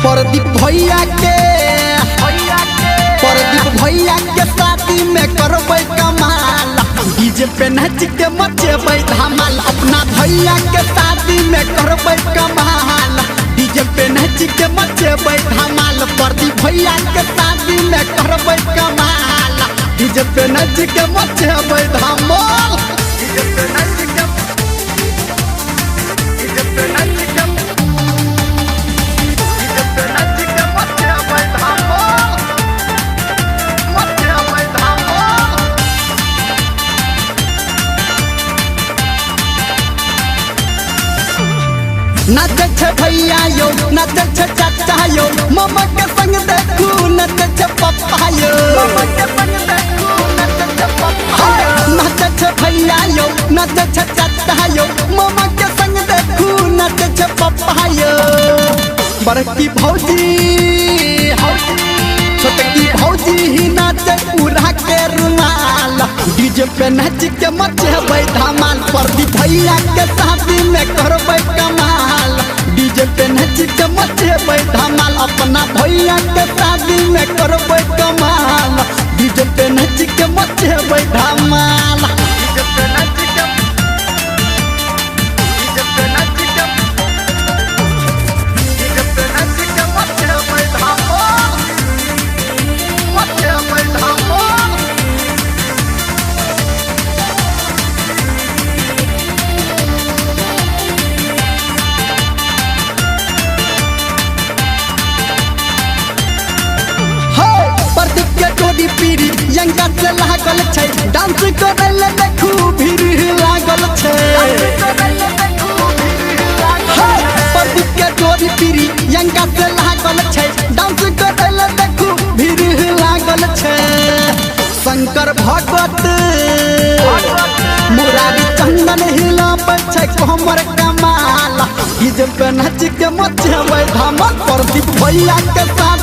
प्रदीप भैया के शादी में करबै कमाल, डीजे पे नाच के मचेबै धमाल। अपना भैया के शादी में करबै कमाल, डीजे पे नाच के मचेबै धमाल। प्रदीप भैया के शादी में करबै कमाल, डीजे पे नाच के मचेबै धमाल। नाचे छे भैया यो, नाचे छे चाचा यो, मामा के संग देखू नाचे छे पापा यो। नाचे छे भैया यो, नाचे छे चाचा यो, मामा के संग देखू नाचे छे पापा यो। बड़की भौजी छोटकी भौजी ही नाचे उड़ा के रुमाल, डीजे पे नाच के मचेबै धमाल। प्रदीप भैया के शादी में करबै कमाल, डीजे पे नाच के मचेबै धमाल। अपना भैया के शादी में करबै कमाल, डीजे पे नाच के मचेबै धमाल। पीरी यंगा से लागल छै, डांस करे ले देखू भीड़ लागल छै। प्रदीप के जोड़ी पीरी यंगा से लागल छै, डांस करे ले देखू भीड़ लागल छै। शंकर भगवत मुरारी चंदन हिलाबै छै कमर कमाल, डीजे पे नाच के मचेबै धमाल। प्रदीप भैया के साथ